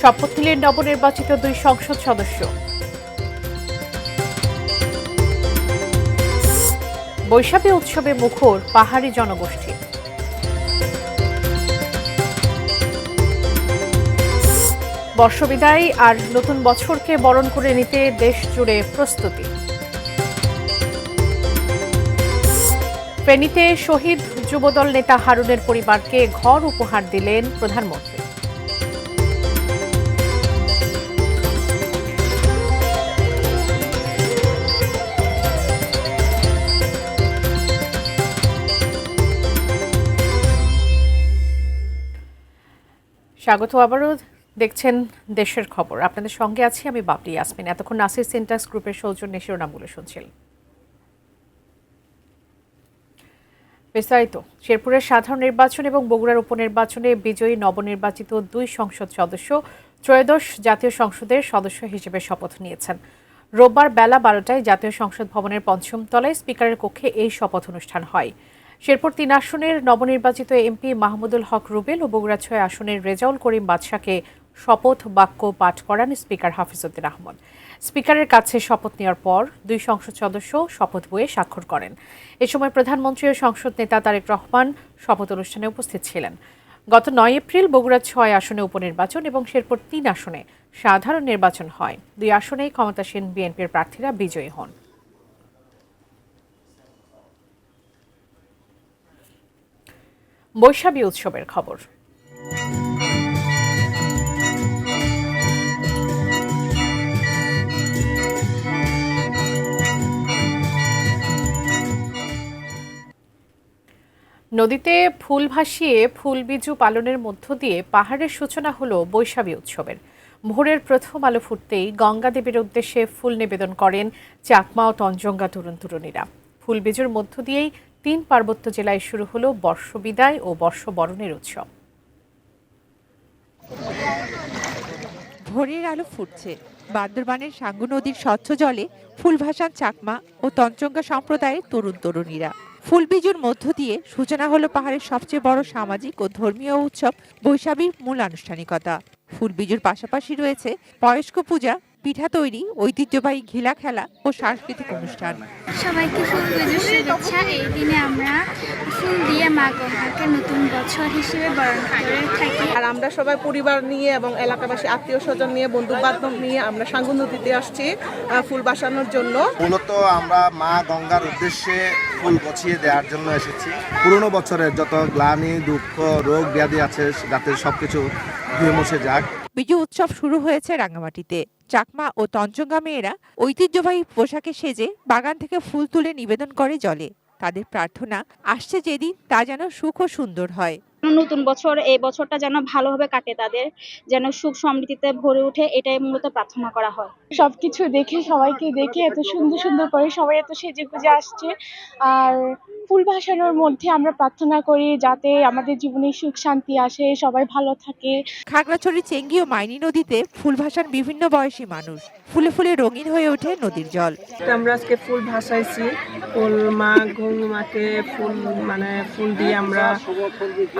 শপথ নিলেন নবনির্বাচিত 2 সংসদ সদস্য। বৈশাখী উৎসবে মুখর পাহাড়ি জনগোষ্ঠী। বর্ষবিদায় আর নতুন বছরকে বরণ করে নিতে দেশ জুড়ে প্রস্তুতি। ফেনীতে শহীদ যুবদল নেতা হারুনের পরিবারকে ঘর উপহার দিলেন প্রধানমন্ত্রী। স্বাগত আবারও দেখছেন দেশের খবর। আপনাদের সঙ্গে আছি আমি বাবলি ইয়াসমিন। এতক্ষণ নাসির সিনট্যাক্স গ্রুপের সৌজন্যে শিরোনামগুলো শুনছিলেন। বিস্তারিত। শেরপুরের সাধারণ নির্বাচন এবং বগুড়ার উপনির্বাচনে বিজয়ী নবনির্বাচিত 2 সংসদ সদস্য ত্রয়োদশ জাতীয় সংসদের সদস্য হিসেবে শপথ নিয়েছেন। রোববার বেলা 12টায় জাতীয় সংসদ ভবনের 5ম তলায় স্পিকারের কক্ষে এই শপথ অনুষ্ঠান হয়। শেরপুর 3 আসনের নবনির্বাচিত এমপি মাহমুদুল হক রুবেল ও বগুড়া 6 আসনের রেজাউল করিম বাদশাকে শপথ বাক্য পাঠ করান স্পিকার হাফিজউদ্দিন আহমদ। স্পিকারের কাছে শপথ নেওয়ার পর 2 সংসদ সদস্য শপথ বইয়ে স্বাক্ষর করেন। এ সময় প্রধানমন্ত্রী ও সংসদ নেতা তারেক রহমান শপথ অনুষ্ঠানে উপস্থিত ছিলেন। গত 9 এপ্রিল বগুড়া 6 আসনে উপনির্বাচন এবং শেরপুর 3 আসনে সাধারণ নির্বাচন হয়। 2 আসনেই ক্ষমতাসীন বিএনপির প্রার্থীরা বিজয়ী হন। বৈশাখী উৎসবের খবর। নদীতে ফুল ভাসিয়ে ফুলবিজু পালনের মধ্য দিয়ে পাহাড়ের সূচনা হলো বৈশাখী উৎসবের। ভোরের প্রথম আলো ফুটতেই গঙ্গা দেবীর উদ্দেশ্যে ফুল নিবেদন করেন চাকমা ও তঞ্জঙ্গা তরুণ তরুণীরা। ফুলবিজুর মধ্য দিয়েই 3 পার্বত্য জেলায় শুরু হলো বর্ষবিদায় ও বর্ষবরণের উৎসব। ভোরের আলো ফুটছে, বান্দরবানের সাঙ্গু নদীর স্বচ্ছ জলে ফুল ভাসান চাকমা ও তঞ্চঙ্গা সম্প্রদায়ের তরুণ তরুণীরা। ফুলবিজুর মধ্য দিয়ে সূচনা হলো পাহাড়ের সবচেয়ে বড় সামাজিক ও ধর্মীয় উৎসব বৈশাখীর মূল আনুষ্ঠানিকতা। ফুলবিজুর পাশাপাশি রয়েছে বয়স্ক পূজা, পিঠা তৈরি, ঐতিহ্যবাহী ঘিলা খেলা ও সাংস্কৃতিক অনুষ্ঠান। সবাইকে ফুলবিজুর শুভেচ্ছা। এই দিনে আমরা ফুল দিয়ে মা গঙ্গাকে নতুন বছর হিসেবে বরণ করে থাকি। আর আমরা সবাই পরিবার নিয়ে এবং এলাকাবাসী আত্মীয় স্বজন নিয়ে বন্ধু বান্ধব নিয়ে আমরা সাঙ্গু নদীতে আসছি ফুল বাসানোর জন্য। মূলত আমরা মা গঙ্গার উদ্দেশ্যে ফুল গছিয়ে দেওয়ার জন্য এসেছি। পুরনো বছরের যত গ্লানি, দুঃখ, রোগ ব্যাধি আছে যাতে সবকিছু ধুয়ে মুছে যাক। বিজু উৎসব শুরু হয়েছে রাঙামাটিতে। চাকমা ও তঞ্চঙ্গা মেয়েরা ঐতিহ্যবাহী পোশাকে সেজে বাগান থেকে ফুল তুলে নিবেদন করে জলে। তাদের প্রার্থনা, আসছে যেদিন তা যেন সুখ ও সুন্দর হয়। নতুন বছর, এই বছরটা যেন ভালোভাবে কাটে, তাদের যেন সুখ সমৃদ্ধিতে ভরে ওঠে, এটাই মূলত প্রার্থনা করা হয়। সবকিছু দেখে, সবাইকে দেখে এত সুন্দর সুন্দর করে সবাই এত সেজে গুজে আসছে। আর ফুল ভাসানোর মধ্যে আমরা প্রার্থনা করি যাতে আমাদের জীবনে সুখ শান্তি আসে, সবাই ভালো থাকে। খাগড়াছড়ি চেঙ্গি ও মাইনী নদীতে ফুল ভাসান বিভিন্ন বয়সী মানুষ। ফুলে ফুলে রঙিন হয়ে ওঠে নদীর জল। আমরা আজকে ফুল ভাসাইছি, ফুল মা গঙ্গাকে ফুল দিয়ে আমরা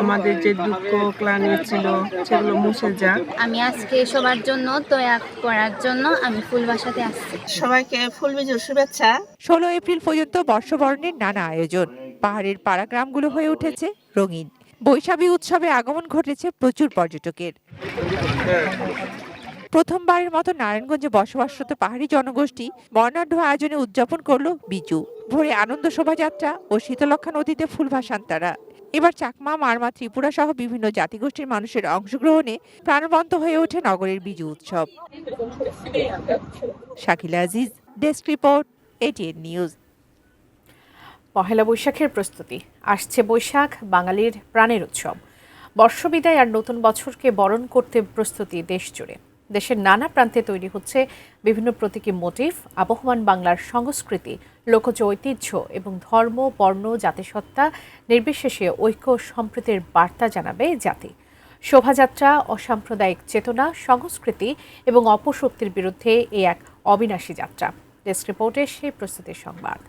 আমাদের যে দুঃখ ক্লানি ছিল সেগুলো মুছে যাক। আমি আজকে সবার জন্য তৈরি করার জন্য আমি ফুল বাসাতে আসছি। সবাইকে ফুলবিজুর শুভেচ্ছা। 16 এপ্রিল পর্যন্ত বর্ষবরণের নানা আয়োজন। পাহাড়ের পাড়া গ্রামগুলো হয়ে উঠেছে রঙিন। বৈশাখী উৎসবে আগমন ঘটেছে প্রচুর পর্যটকের। প্রথমবারের মতো নারায়ণগঞ্জে বসবাসরত পাহাড়ি জনগোষ্ঠী বর্ণাঢ্য আয়োজনে উদযাপন করলো বিজু। ভোরে আনন্দ শোভাযাত্রা ও শীতলক্ষা নদীতে ফুল ভাসান তারা। এবার চাকমা, মারমা, ত্রিপুরা সহ বিভিন্ন জাতিগোষ্ঠীর মানুষের অংশগ্রহণে প্রাণবন্ত হয়ে ওঠে নগরের বিজু উৎসব। Shakila Aziz, desk report, ATN news. পহেলা বৈশাখের প্রস্তুতি। আসছে বৈশাখ, বাঙালির প্রাণের উৎসব। বর্ষবিদায় আর নতুন বছরকে বরণ করতে প্রস্তুতি দেশ জুড়ে। দেশের নানা প্রান্তে তৈরি হচ্ছে বিভিন্ন প্রতীকী মোটিভ। আবহমান বাংলার সংস্কৃতি, লোকজ ঐতিহ্য এবং ধর্ম, বর্ণ, জাতিসত্তা নির্বিশেষে ঐক্য ও সম্প্রীতির বার্তা জানাবে জাতি। শোভাযাত্রা, অসাম্প্রদায়িক চেতনা, সংস্কৃতি এবং অপশক্তির বিরুদ্ধে এই এক অবিনাশী যাত্রা। ডেস্ক রিপোর্টে সেই প্রস্তুতির সংবাদ।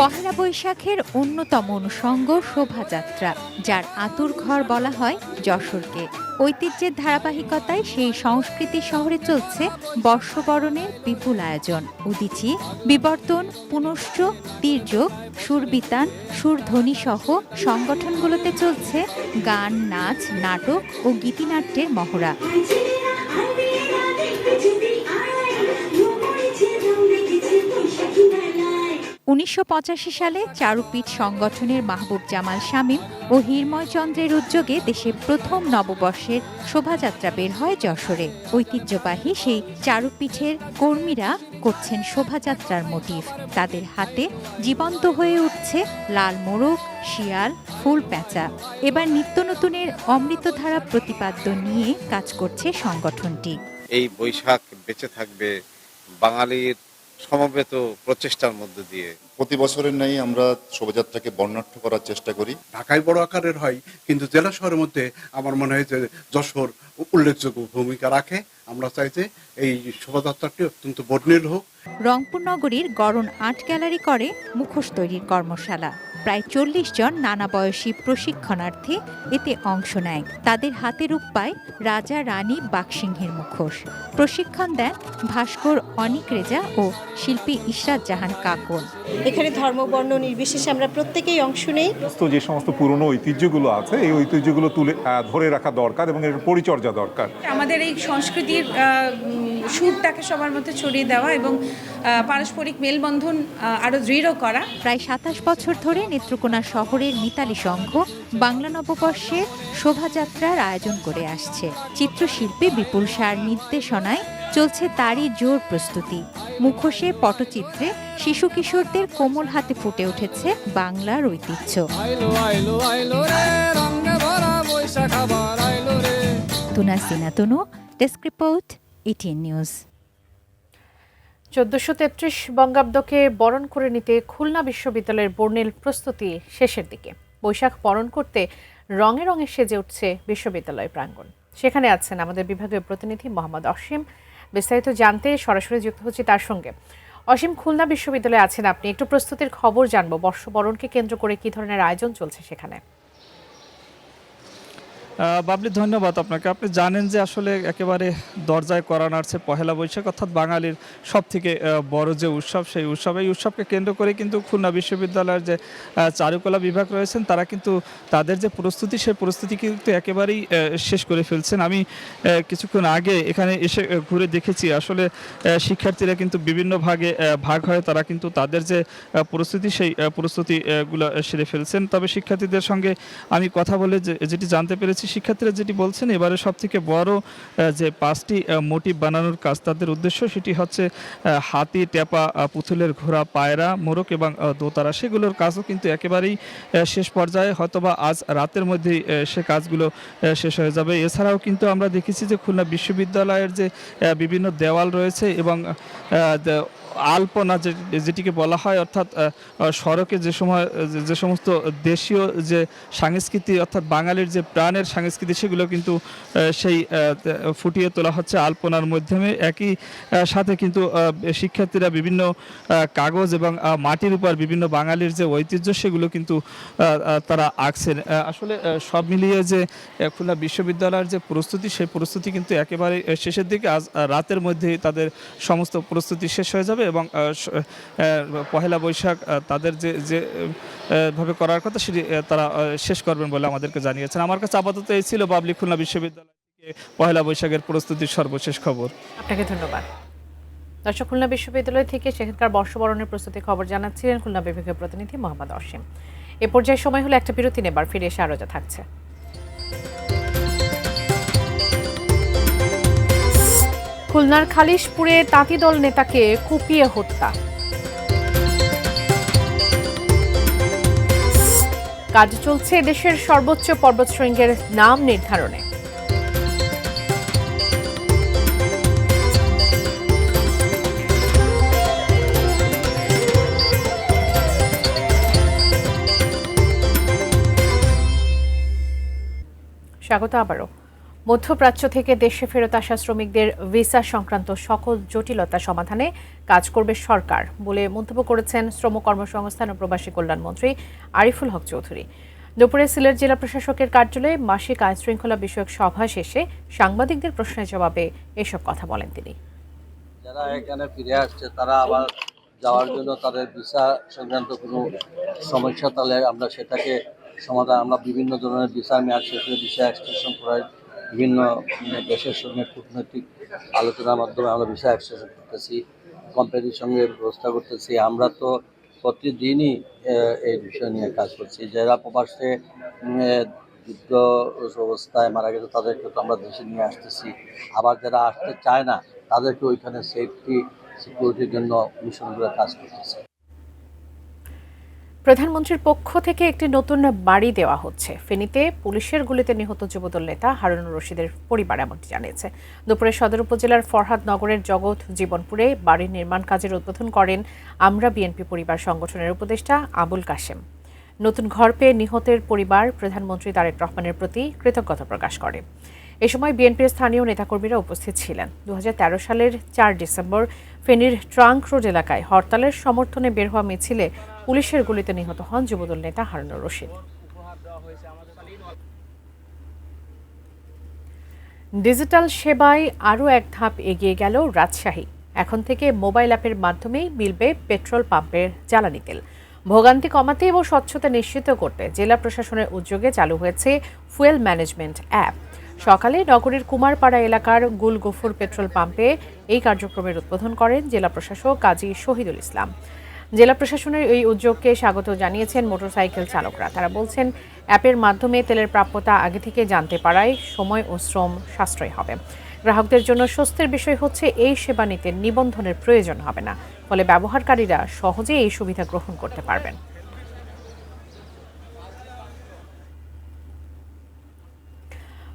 পহেলা বৈশাখের অন্যতম অনুষঙ্গ শোভাযাত্রা, যার আতুরঘর বলা হয় যশোরকে। ঐতিহ্যের ধারাবাহিকতায় সেই সংস্কৃতি শহরে চলছে বর্ষবরণের বিপুল আয়োজন। উদীচী, বিবর্তন, পুনশ্চ, তীর্যক, সুরবিতান, সুরধ্বনি সহ সংগঠনগুলোতে চলছে গান, নাচ, নাটক ও গীতিনাট্যের মহড়া। 1985 সালে চারুপীঠ সংগঠনের মাহবুব জামাল শামীম ও হিরময় চন্দ্রের উদ্যোগে দেশে প্রথম নববর্ষের শোভাযাত্রা বের হয় যশোরে। ঐতিহ্যবাহী সেই চারুপীঠের কর্মীরা করছেন শোভাযাত্রার মোটিভ। তাদের হাতে জীবন্ত হয়ে উঠছে লাল মোড়ক, শিয়াল, ফুল প্যাঁচা। এবার নিত্য নতুনের অমৃতধারা প্রতিপাদ্য নিয়ে কাজ করছে সংগঠনটি। এই বৈশাখ বেঁচে থাকবে বাঙালির সমবেত প্রচেষ্টার মধ্যে দিয়ে। প্রতি বছরের ন্যায় আমরা শোভাযাত্রাকে বর্ণাঢ্য করার চেষ্টা করি। ঢাকায় বড় আকারের হয়, কিন্তু জেলা শহরের মধ্যে আমার মনে হয় যে যশোর উল্লেখযোগ্য ভূমিকা রাখে। আমরা চাই যে এই শোভাযাত্রাটি অত্যন্ত বর্ণিল হোক। রংপুর নগরীর গড়ন আর্ট গ্যালারি করে মুখোশ তৈরির কর্মশালা। প্রায় 40 জন নানা বয়সী প্রশিক্ষণার্থী এতে অংশ নেয়। তাদের হাতে রূপ পায় রাজা রানী বাঘসিংহের মুখোশ। প্রশিক্ষণ দেন ভাস্কর অনিক রেজা ও শিল্পী ইশরাত জাহান কাকন। এখানে ধর্ম বর্ণ নির্বিশেষে আমরা প্রত্যেকেই অংশ নেই। যে সমস্ত পুরনো ঐতিহ্যগুলো আছে, এই ঐতিহ্যগুলো ধরে রাখা দরকার এবং এর পরিচর্যা দরকার। আমাদের এই সংস্কৃতির সুরটাকে সবার মধ্যে ছড়িয়ে দেওয়া এবং পারস্পরিক মেলবন্ধন আরো দৃঢ় করা। প্রায় 27 বছর ধরে নেত্রকোনা শহরের মিতালি সংঘ বাংলা নববর্ষে শোভাযাত্রার আয়োজন করে আসছে। চিত্রশিল্পী বিপুল সার নির্দেশনায় চলছে তারই জোর প্রস্তুতি। মুখোশে, পটচিত্রে শিশু কিশোরদের কোমল হাতে ফুটে উঠেছে বাংলার ঐতিহ্য। তুনাসিনা তুনু, ডেস্ক রিপোর্ট, ETN নিউজ। 1433 বঙ্গাব্দকে বরণ করে নিতে খুলনা বিশ্ববিদ্যালয়ের বর্ণিল প্রস্তুতি শেষের দিকে। বৈশাখ বরণ করতে রঙে রঙে সেজে উঠছে বিশ্ববিদ্যালয় প্রাঙ্গণ। সেখানে আছেন আমাদের বিভাগীয় প্রতিনিধি মোহাম্মদ অসীম। বিস্তারিত জানতে সরাসরি যুক্ত হচ্ছে তার সঙ্গে। অসীম, খুলনা বিশ্ববিদ্যালয়ে আছেন আপনি, একটু প্রস্তুতির খবর জানবো। বর্ষবরণকে কেন্দ্র করে কি ধরনের আয়োজন চলছে সেখানে? বাবলি, ধন্যবাদ আপনাকে। আপনি জানেন যে আসলে একেবারে দরজায় করা নাড়ছে পহেলা বৈশাখ, অর্থাৎ বাঙালির সব থেকে বড় যে উৎসব, সেই এই উৎসবকে কেন্দ্র করে কিন্তু খুলনা বিশ্ববিদ্যালয়ের যে চারুকলা বিভাগ রয়েছেন তারা কিন্তু তাদের যে প্রস্তুতি, সেই প্রস্তুতি কিন্তু একেবারেই শেষ করে ফেলছেন। আমি কিছুক্ষণ আগে এখানে এসে ঘুরে দেখেছি আসলে শিক্ষার্থীরা কিন্তু বিভিন্ন ভাগ হয়ে তারা কিন্তু তাদের যে প্রস্তুতি, সেই প্রস্তুতিগুলো সেরে ফেলছেন। তবে শিক্ষার্থীদের সঙ্গে আমি কথা বলে যেটি জানতে পেরেছি, শিক্ষার্থীরা যেটি বলছেন এবারে সব থেকে বড় যে 5টি মোটিভ বানানোর কাজ তাদের উদ্দেশ্য, সেটি হচ্ছে হাতি, টেপা, পুতুলের ঘোড়া, পায়রা, মোরক এবং দোতারা। সেগুলোর কাজও কিন্তু একেবারেই শেষ পর্যায়ে, হয়তোবা আজ রাতের মধ্যেই সে কাজগুলো শেষ হয়ে যাবে। এছাড়াও কিন্তু আমরা দেখেছি যে খুলনা বিশ্ববিদ্যালয়ের যে বিভিন্ন দেওয়াল রয়েছে এবং আলপনা যেটিকে বলা হয়, অর্থাৎ সড়কে যে সমস্ত দেশীয় যে সংস্কৃতি, অর্থাৎ বাঙালির যে প্রাণের সংস্কৃতি, সেগুলো কিন্তু সেই ফুটিয়ে তোলা হচ্ছে আলপনার মাধ্যমে। একই সাথে কিন্তু শিক্ষার্থীরা বিভিন্ন কাগজ এবং মাটির উপর বিভিন্ন বাঙালির যে ঐতিহ্য, সেগুলো কিন্তু তারা আঁকছেন। আসলে সব মিলিয়ে যে খুলনা বিশ্ববিদ্যালয়ের যে প্রস্তুতি, সেই প্রস্তুতি কিন্তু একেবারে শেষের দিকে। আজ রাতের মধ্যেই তাদের সমস্ত প্রস্তুতি শেষ হয়ে যাবে এবং পহেলা বৈশাখ তাদের যে ভাবে করার কথা সেটি তারা শেষ করবেন বলে আমাদেরকে জানিয়েছেন। আমার কাছে আপাতত এই ছিল বাবলি খুলনা বিশ্ববিদ্যালয় থেকে পহেলা বৈশাখের প্রস্তুতির সর্বশেষ খবর। আপনাকে ধন্যবাদ। দর্শক, খুলনা বিশ্ববিদ্যালয় থেকে সেখানকার বর্ষবরণের প্রস্তুতির খবর জানাচ্ছিলেন খুলনা বিভাগীয় প্রতিনিধি মোহাম্মদ অসীম। এ পর্যায়ে সময় হলো একটা বিরতি নেবার, ফিরে এসে আরও যা থাকছে। খুলনার খালিশপুরে তাঁতিদল নেতাকে কুপিয়ে হত্যা। কাজ চলছে দেশের সর্বোচ্চ পর্বতশৃঙ্গের নাম নির্ধারণে। স্বাগত আবারও। মধ্যপ্রাচ্য থেকে দেশে ফেরত আসা শ্রমিকদের ভিসা সংক্রান্ত সকল জটিলতা সমাধানে কাজ করবে সরকার বলে মন্তব্য করেছেন শ্রম কর্মসংস্থান ও প্রবাসী কল্যাণ মন্ত্রী আরিফুল হক চৌধুরী। দুপুরে সিলেট জেলা প্রশাসকের কার্যালয়ে মাসিক আইনশৃঙ্খলা বিষয়ক সভা শেষে সাংবাদিকদের প্রশ্নের জবাবে এসব কথা বলেন তিনি। যারা এখানে ফিরে আসছে তারা আবার যাওয়ার জন্য তাদের ভিসা সংক্রান্ত কোনো সমস্যা তাহলে আমরা সেটাকে সমাধান, আমরা বিভিন্ন ধরনের ভিসা মেয়াদ শেষে ভিসা এক্সটেনশন করার বিভিন্ন দেশের সঙ্গে কূটনৈতিক আলোচনার মাধ্যমে আমরা ভিসা এক্সটেনশন করতেছি, কোম্পানির সঙ্গে ব্যবস্থা করতেছি। আমরা তো প্রতিদিনই এই বিষয় নিয়ে কাজ করছি। যারা প্রবাসে যুদ্ধ অবস্থায় মারা গেছে তাদেরকে তো আমরা দেশে নিয়ে আসতেছি, আবার যারা আসতে চায় না তাদেরকে ওইখানে সিকিউরিটির জন্য মিশনগুলো কাজ করতেছে। প্রধানমন্ত্রীর পক্ষ থেকে একটি নতুন বাড়ি দেওয়া হচ্ছে। ফেনীতে পুলিশের গুলিতে নিহত যুবদল নেতা হারুনুর রশিদের পরিবার এমনটি জানিয়েছে। দুপুরে সদর উপজেলার ফরহাদ নগরের জগৎ জীবনপুরে বাড়ির নির্মাণ কাজের উদ্বোধন করেন আমরা বিএনপি পরিবার সংগঠনের উপদেষ্টা আবুল কাশেম। নতুন ঘর পেয়ে নিহতের পরিবার প্রধানমন্ত্রী তারেক রহমানের প্রতি কৃতজ্ঞতা প্রকাশ করে। এ সময় বিএনপির স্থানীয় নেতাকর্মীরা উপস্থিত ছিলেন। 2013 সালের 4 ডিসেম্বর ফেনীর ট্রাঙ্ক রোড এলাকায় হরতালের সমর্থনে বের হওয়া মিছিলে পুলিশের গুলিতে নিহত হন যুবদল নেতা হারুনুর রশিদ। ডিজিটাল সেবায় আরও এক ধাপ এগিয়ে গেল রাজশাহী। এখন থেকে মোবাইল অ্যাপের মাধ্যমেই মিলবে পেট্রোল পাম্পের জ্বালানি তেল। ভোগান্তি কমাতে এবং স্বচ্ছতা নিশ্চিত করতে জেলা প্রশাসনের উদ্যোগে চালু হয়েছে ফুয়েল ম্যানেজমেন্ট অ্যাপ। সকালে নগরীর কুমারপাড়া এলাকার গুলগফুর পেট্রোল পাম্পে এই কার্যক্রমের উদ্বোধন করেন জেলা প্রশাসক কাজী শহীদুল ইসলাম। জেলা প্রশাসনের এই উদ্যোগকে স্বাগত জানিয়েছেন মোটরসাইকেল চালকরা। তারা বলছেন, অ্যাপের মাধ্যমে তেলের প্রাপ্যতা আগে থেকে জানতে পারায় সময় ও শ্রম সাশ্রয় হবে। গ্রাহকদের জন্য স্বস্তির বিষয় হচ্ছে এই সেবা নিতে নিবন্ধনের প্রয়োজন হবে না, ফলে ব্যবহারকারীরা সহজেই এই সুবিধা গ্রহণ করতে পারবেন।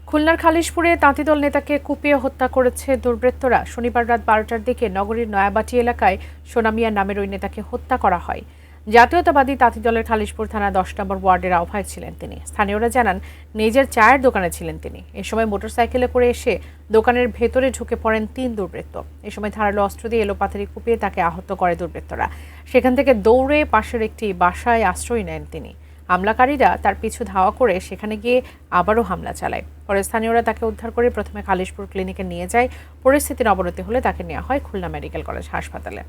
খুলনার খালিশপুরে তাঁতিদল নেতাকে কুপিয়ে হত্যা করেছে দুর্বৃত্তরা। শনিবার রাত 12টার দিকে নগরীর নয়াবাটি এলাকায় সোনামিয়া নামের ওই নেতাকে হত্যা করা হয়। জাতীয়তাবাদী তাঁতিদলের খালিশপুর থানা 10 নম্বর ওয়ার্ডের আহ্বায়ক ছিলেন তিনি। স্থানীয়রা জানান, নিজের চায়ের দোকানে ছিলেন তিনি। এ সময় মোটরসাইকেলে করে এসে দোকানের ভেতরে ঢুকে পড়েন 3 দুর্বৃত্ত। এ সময় ধারালো অস্ত্র দিয়ে এলোপাথারি কুপিয়ে তাকে আহত করে দুর্বৃত্তরা। সেখান থেকে দৌড়ে পাশের একটি বাসায় আশ্রয় নেন তিনি। হামলাকারীরা তার পিছু ধাওয়া করে সেখানে গিয়ে আবারও হামলা চালায়। পরে স্থানীয়রা তাকে উদ্ধার করে প্রথমে খালিশপুর ক্লিনিকে নিয়ে যায়। পরিস্থিতির অবনতি হলে তাকে নেওয়া হয় খুলনা মেডিকেল কলেজ হাসপাতালে।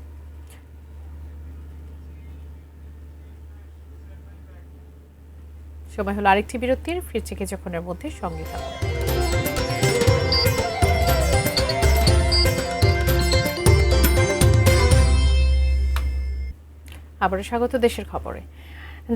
সময় হলো আরেকটি বিরতির। ফিরছে কিছুক্ষণের মধ্যে, সঙ্গে থাকুন। আবারও স্বাগত দেশের খবরে।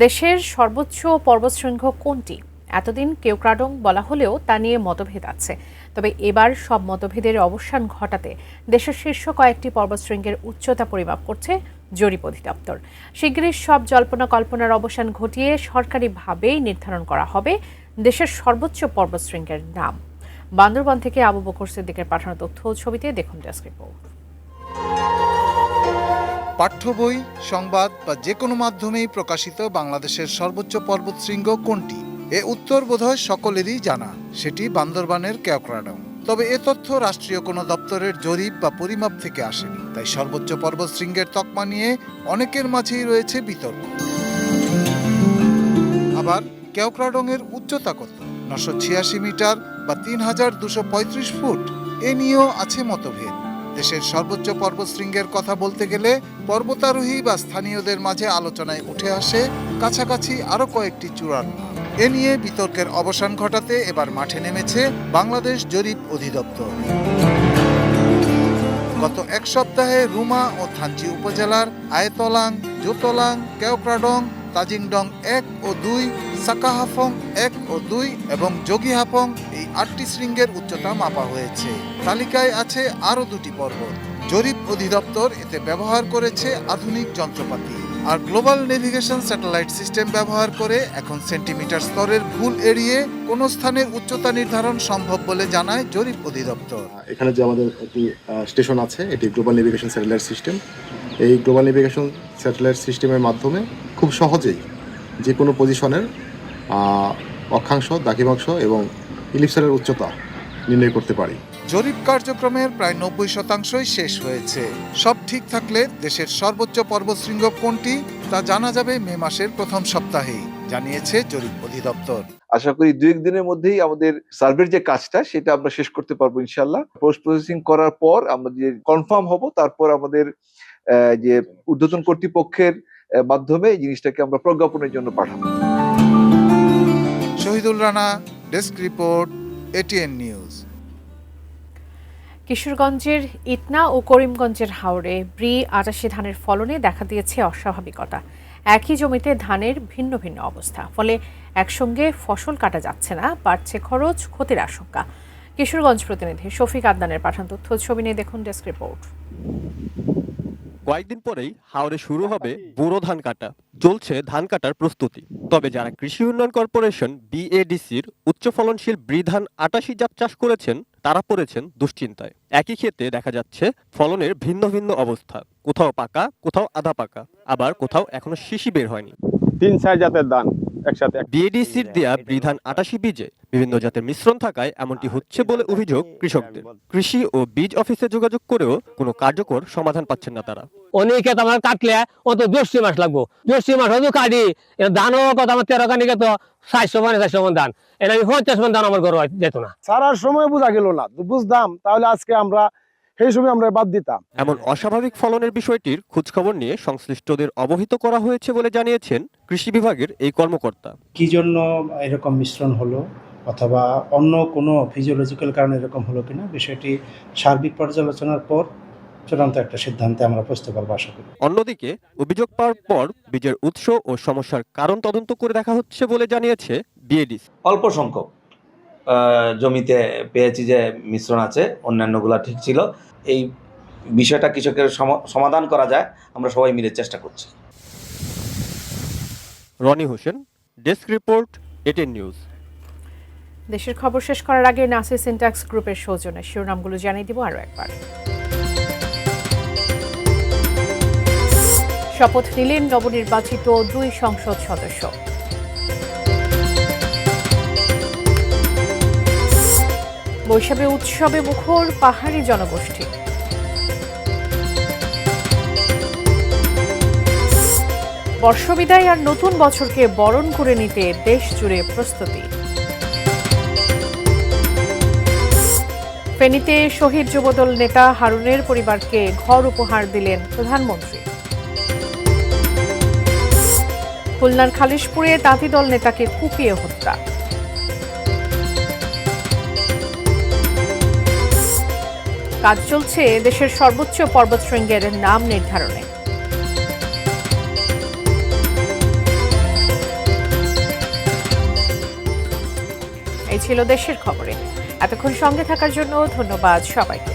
দেশের সর্বোচ্চ পর্বতশৃঙ্গ কোনটি? এতদিন কেওক্রাডং বলা হলেও তা নিয়ে মতভেদ আছে। তবে এবার সব মতভেদের অবসান ঘটাতে দেশের শীর্ষ কয়েকটি পর্বতশৃঙ্গের উচ্চতা পরিমাপ করছে জরিপ অধিদপ্তর। শিগগিরই সব জল্পনা কল্পনার অবসান ঘটিয়ে সরকারিভাবেই নির্ধারণ করা হবে দেশের সর্বোচ্চ পর্বতশৃঙ্গের নাম। বান্দরবান থেকে আবু বকর সিদ্দিকের পাঠানো তথ্য ও ছবিতে দেখুন ডেস্ক রিপোর্ট। পাঠ্য বই, সংবাদ বা যে কোনো মাধ্যমেই প্রকাশিত বাংলাদেশের সর্বোচ্চ পর্বতশৃঙ্গ কোনটি? এ উত্তর বোধহয় সকলেরই জানা, সেটি বান্দরবানের কেওক্রাডং। তবে এ তথ্য রাষ্ট্রীয় কোনো দপ্তরের জরিপ বা পরিমাপ থেকে আসেনি। তাই সর্বোচ্চ পর্বতশৃঙ্গের তকমা নিয়ে অনেকের মাঝেই রয়েছে বিতর্ক। আবার কেওক্রাডং এর উচ্চতা কত? 986 মিটার বা 3235 ফুট? এ নিয়েও আছে মতভেদ। দেশের সর্বোচ্চ পর্বতশৃঙ্গের কথা বলতে গেলে পর্বতারোহী বা স্থানীয়দের মাঝে আলোচনায় উঠে আসে কাছাকাছি আরও কয়েকটি চূড়ার নাম। এ নিয়ে বিতর্কের অবসান ঘটাতে এবার মাঠে নেমেছে বাংলাদেশ জরিপ অধিদপ্তর। গত এক সপ্তাহে রুমা ও থানচি উপজেলার আয়তলাং, জোতলাং, কেওক্রাডং, তাজিংডং 1 ও 2, সাকাহাফং 1 ও 2 এবং যোগীহাফং এই 8টি শৃঙ্গের উচ্চতা মাপা হয়েছে। তালিকায় আছে আরও 2টি পর্বত। জরিপ অধিদপ্তর এতে ব্যবহার করেছে আধুনিক যন্ত্রপাতি আর গ্লোবাল নেভিগেশন স্যাটেলাইট সিস্টেম ব্যবহার করে এখন সেন্টিমিটার স্তরের ভুল এড়িয়ে কোনো স্থানের উচ্চতা নির্ধারণ সম্ভব বলে জানায় জরিপ অধিদপ্তর। এখানে যে আমাদের একটি স্টেশন আছে, এটি গ্লোবাল নেভিগেশন স্যাটেলাইট সিস্টেম। এই গ্লোবাল নেভিগেশন স্যাটেলাইট সিস্টেমের মাধ্যমে খুব সহজেই যে কোনো পজিশনের অক্ষাংশ, দ্রাঘিমাংশ এবং ইলিপসারের উচ্চতা নির্ণয় করতে পারি। জরিপ কার্যক্রমের প্রায় 90% শেষ হয়েছে। সব ঠিক থাকলে দেশের সর্বোচ্চ পর্বতশৃঙ্গ কোনটি তা জানা যাবে মে মাসের প্রথম সপ্তাহেই, জানিয়েছে জরিপ অধিদপ্তর। আশা করি 2-1 দিনের মধ্যেই আমাদের সার্ভের যে কাজটা সেটা আমরা শেষ করতে পারবো ইনশাল্লাহ। পোস্ট প্রসেসিং করার পর আমরা যে কনফার্ম হব, তারপর আমাদের যে ঊর্ধ্বতন কর্তৃপক্ষের মাধ্যমে এই জিনিসটাকে আমরা প্রজ্ঞাপনের জন্য পাঠাবো। Shahidul Rana, desk report, ATN news. কিশোরগঞ্জের ইটনা ও করিমগঞ্জের হাওরে ব্রি ৮৮ ধানের ফলনে দেখা দিয়েছে অস্বাভাবিকতা। একই জমিতে ধানের ভিন্ন ভিন্ন অবস্থা, ফলে একসঙ্গে ফসল কাটা যাচ্ছে না, বাড়ছে খরচ, ক্ষতির আশঙ্কা। কিশোরগঞ্জ প্রতিনিধি শফিক আদনানের পাঠানো তথ্য ছবি নিয়ে দেখুন ডেস্ক রিপোর্ট। কয়েকদিন পরেই হাওরে শুরু হবে বোরো ধান কাটা। চলছে ধান কাটার প্রস্তুতি। তবে যারা কৃষি উন্নয়ন কর্পোরেশন বিএডিসির উচ্চ ফলনশীল ব্রি ধান ৮৮ জাত চাষ করেছেন তারা পড়েছেন দুশ্চিন্তায়। একই ক্ষেত্রে দেখা যাচ্ছে ফলনের ভিন্ন ভিন্ন অবস্থা, কোথাও পাকা, কোথাও আধা পাকা, আবার কোথাও এখনো শিশি বের হয়নি। 3-4 জাতের ধান একসাথে। বিএডিসির দেয়া ব্রি ধান ৮৮ বীজে বিভিন্ন জাতের মিশ্রণ থাকায় এমনটি হচ্ছে বলে অভিযোগ কৃষকদের। কৃষি ও বীজ অফিসে যোগাযোগ করেও কোনো কার্যকর সমাধান পাচ্ছেন না তারা। অনেকে আমার কাটলে অত 10 মাস লাগবো, 10 মাস হয়তো কাটি ধানও কত আমার 13 কানিকে তো 400 মন ধান, এটা আমি 50 মন ধান আমার ঘরে যেত না। সারার সময় বোঝা গেল না, বুঝতাম তাহলে আজকে আমরা সেই সময় আমরা বাদ দিতাম। এমন অস্বাভাবিক ফলনের বিষয়টির খোঁজখবর নিয়ে সংশ্লিষ্টদের অবহিত করা হয়েছে বলে জানিয়েছেন কৃষি বিভাগের এই কর্মকর্তা। কি জন্য এরকম মিশ্রণ হলো অথবা অন্য কোনো ফিজিওলজিক্যাল কারণে এরকম হলো কিনা, বিষয়টি সার্বিক পর্যালোচনার পর চূড়ান্ত একটা সিদ্ধান্তে আমরা পৌঁছতে পারবো আশা করি। অন্যদিকে অভিযোগ পাওয়ার পর বীজের উৎস ও সমস্যার কারণ তদন্ত করে দেখা হচ্ছে বলে জানিয়েছে বিএডিসি। অল্প সংখ্যক জমিতে পেয়েছি যে মিশ্রণ আছে, অন্যান্যগুলা ঠিক ছিল। এই বিষয়টা কৃষকের সমাধান করা যায়, আমরা সবাই মিলে চেষ্টা করছি। Roni Hossain, desk report, ATN news. দেশের খবর শেষ করার আগে নাসির সিনট্যাক্স গ্রুপের সৌজন্যে শিরোনামগুলো জানিয়ে দিব আরও একবার। শপথ নিলেন নবনির্বাচিত 2 সংসদ সদস্য। বৈশাখী উৎসবে মুখর পাহাড়ি জনগোষ্ঠী। বর্ষবিদায় আর নতুন বছরকে বরণ করে নিতে দেশ জুড়ে প্রস্তুতি। ফেনীতে শহীদ যুবদল নেতা হারুনের পরিবারকে ঘর উপহার দিলেন প্রধানমন্ত্রী। খুলনার খালিশপুরে তাঁতি দল নেতাকে কুপিয়ে হত্যা। কাজ চলছে দেশের সর্বোচ্চ পর্বতশৃঙ্গের নাম নির্ধারণে। এই ছিল দেশের খবরে। এতক্ষণ সঙ্গে থাকার জন্য ধন্যবাদ সবাইকে।